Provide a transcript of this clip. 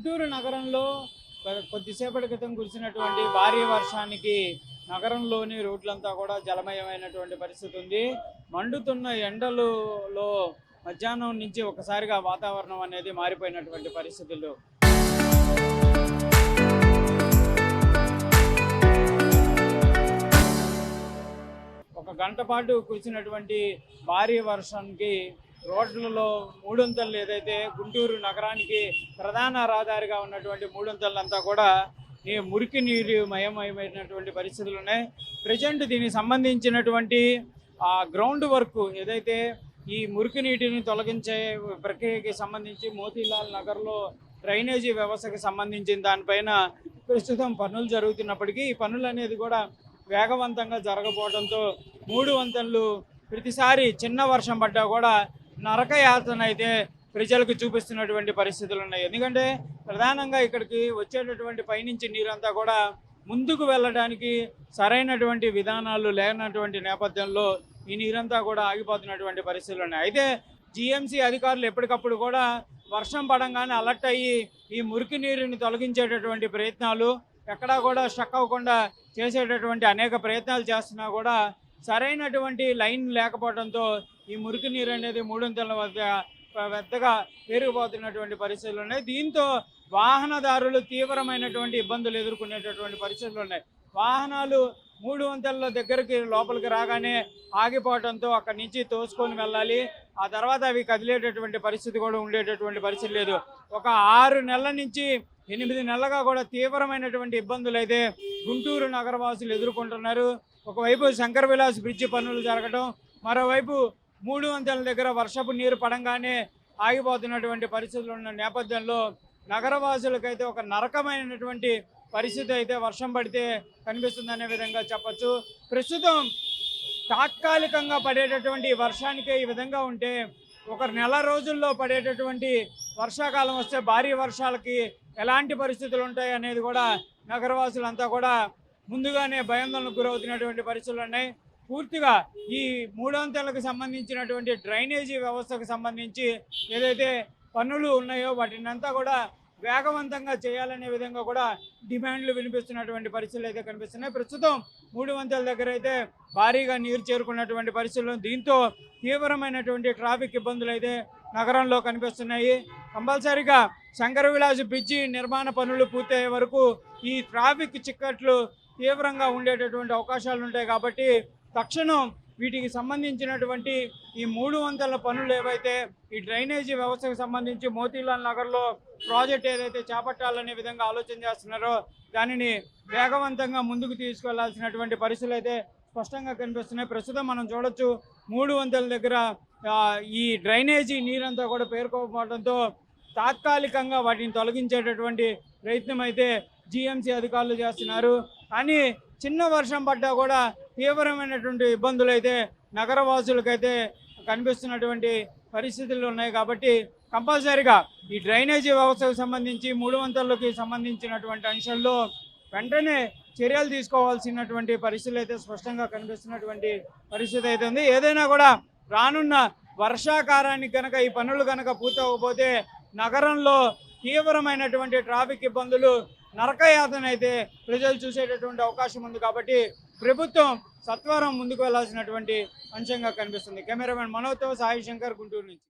గుంటూరు నగరంలో కొద్దిసేపటి క్రితం కురిసినటువంటి భారీ వర్షానికి నగరంలోని రోడ్లంతా కూడా జలమయమైనటువంటి పరిస్థితి ఉంది. మండుతున్న ఎండలలో మధ్యాహ్నం నుంచి ఒకసారిగా వాతావరణం అనేది మారిపోయినటువంటి పరిస్థితులు. ఒక గంట పాటు కురిసినటువంటి భారీ వర్షానికి రోడ్లలో మూడొంతలు ఏదైతే గుంటూరు నగరానికి ప్రధాన రహదారిగా ఉన్నటువంటి మూడొంతలంతా కూడా ఈ మురికి నీరు మయమైనటువంటి పరిస్థితులు ఉన్నాయి. ప్రజెంట్ దీనికి సంబంధించినటువంటి గ్రౌండ్ వర్క్ ఏదైతే ఈ మురికి నీటిని తొలగించే ప్రక్రియకి సంబంధించి మోతీలాల్ నగర్లో డ్రైనేజీ వ్యవస్థకి సంబంధించిన దానిపైన ప్రస్తుతం పనులు జరుగుతున్నప్పటికీ ఈ పనులు అనేది కూడా వేగవంతంగా జరగకపోవడంతో మూడు వంతెనలు ప్రతిసారి చిన్న వర్షం పడ్డా కూడా నరకయాతన అయితే ప్రజలకు చూపిస్తున్నటువంటి పరిస్థితులు ఉన్నాయి. ఎందుకంటే ప్రధానంగా ఇక్కడికి వచ్చేటటువంటి పైనుంచి నీరంతా కూడా ముందుకు వెళ్ళడానికి సరైనటువంటి విధానాలు లేనటువంటి నేపథ్యంలో ఈ నీరంతా కూడా ఆగిపోతున్నటువంటి పరిస్థితులు ఉన్నాయి. అయితే జిఎంసి అధికారులు ఎప్పటికప్పుడు కూడా వర్షం పడంగానే అలర్ట్ అయ్యి ఈ మురికి నీరుని తొలగించేటటువంటి ప్రయత్నాలు ఎక్కడా కూడా స్టక్ అవ్వకుండా చేసేటటువంటి అనేక ప్రయత్నాలు చేస్తున్నా కూడా సరైనటువంటి లైన్ లేకపోవడంతో ఈ మురికి నీరు అనేది మూడొంతుల వద్ద పెద్దగా పెరిగిపోతున్నటువంటి పరిస్థితులు ఉన్నాయి. దీంతో వాహనదారులు తీవ్రమైనటువంటి ఇబ్బందులు ఎదుర్కొనేటటువంటి పరిస్థితులు ఉన్నాయి. వాహనాలు మూడు వంతెనల దగ్గరికి లోపలికి రాగానే ఆగిపోవడంతో అక్కడి నుంచి తోసుకొని వెళ్ళాలి. ఆ తర్వాత అవి కదిలేటటువంటి పరిస్థితి కూడా ఉండేటటువంటి పరిస్థితి లేదు. ఒక 6 నెలల నుంచి 8 నెలలుగా కూడా తీవ్రమైనటువంటి ఇబ్బందులు అయితే గుంటూరు నగరవాసులు ఎదుర్కొంటున్నారు. ఒకవైపు శంకర్ విలాస్ బ్రిడ్జి పనులు జరగడం, మరోవైపు మూడు వంతెనల దగ్గర వర్షపు నీరు పడంగానే ఆగిపోతున్నటువంటి పరిస్థితులు ఉన్న నేపథ్యంలో నగరవాసులకైతే ఒక నరకమైనటువంటి పరిస్థితి అయితే వర్షం పడితే కనిపిస్తుందనే విధంగా చెప్పచ్చు. ప్రస్తుతం తాత్కాలికంగా పడేటటువంటి వర్షానికే ఈ విధంగా ఉంటే ఒక నెల రోజుల్లో పడేటటువంటి వర్షాకాలం వస్తే భారీ వర్షాలకి ఎలాంటి పరిస్థితులు ఉంటాయి అనేది కూడా నగరవాసులంతా కూడా ముందుగానే భయాందోళనకు గురవుతున్నటువంటి పరిస్థితులు ఉన్నాయి. పూర్తిగా ఈ మూడొంతెనలకు సంబంధించినటువంటి డ్రైనేజీ వ్యవస్థకు సంబంధించి ఏదైతే పనులు ఉన్నాయో వాటిని అంతా కూడా వేగవంతంగా చేయాలనే విధంగా కూడా డిమాండ్లు వినిపిస్తున్నటువంటి పరిస్థితులు అయితే కనిపిస్తున్నాయి. ప్రస్తుతం మూడు వంతెనల దగ్గర అయితే భారీగా నీరు చేరుకున్నటువంటి పరిస్థితులు, దీంతో తీవ్రమైనటువంటి ట్రాఫిక్ ఇబ్బందులు అయితే నగరంలో కనిపిస్తున్నాయి. కంపల్సరీగా శంకర్ విలాస్ బ్రిడ్జి నిర్మాణ పనులు పూర్తయ్యే వరకు ఈ ట్రాఫిక్ చిక్కట్లు తీవ్రంగా ఉండేటటువంటి అవకాశాలు ఉంటాయి. కాబట్టి తక్షణం వీటికి సంబంధించినటువంటి ఈ మూడు వంతెనల పనులు ఏవైతే ఈ డ్రైనేజీ వ్యవస్థకు సంబంధించి మోతీలాల్ నగర్లో ప్రాజెక్ట్ ఏదైతే చేపట్టాలనే విధంగా ఆలోచన చేస్తున్నారో దానిని వేగవంతంగా ముందుకు తీసుకెళ్లాల్సినటువంటి పరిస్థితులు అయితే స్పష్టంగా కనిపిస్తున్నాయి. ప్రస్తుతం మనం చూడొచ్చు మూడు వంతెనల దగ్గర ఈ డ్రైనేజీ నీరంతా కూడా పేరుకోకపోవడంతో తాత్కాలికంగా వాటిని తొలగించేటటువంటి ప్రయత్నం అయితే జిఎంసి అధికారులు చేస్తున్నారు. కానీ చిన్న వర్షం పడ్డా కూడా తీవ్రమైనటువంటి ఇబ్బందులు అయితే నగరవాసులకైతే కనిపిస్తున్నటువంటి పరిస్థితులు ఉన్నాయి. కాబట్టి కంపల్సరీగా ఈ డ్రైనేజీ వ్యవస్థకు సంబంధించి మూడు వంతెనలకి సంబంధించినటువంటి అంశాల్లో వెంటనే చర్యలు తీసుకోవాల్సినటువంటి పరిస్థితులు అయితే స్పష్టంగా కనిపిస్తున్నటువంటి పరిస్థితి అయితే ఉంది. ఏదైనా కూడా రానున్న వర్షాకాలానికి కనుక ఈ పనులు కనుక పూర్తవకపోతే నగరంలో తీవ్రమైనటువంటి ట్రాఫిక్ ఇబ్బందులు, నరకయాతన అయితే ప్రజలు చూసేటటువంటి అవకాశం ఉంది. కాబట్టి ప్రభుత్వం సత్వరం ముందుకు వెళ్లాల్సినటువంటి అంశంగా కనిపిస్తుంది. కెమెరామెన్ మనోజ్తో సాయి శంకర్, గుంటూరు నుంచి.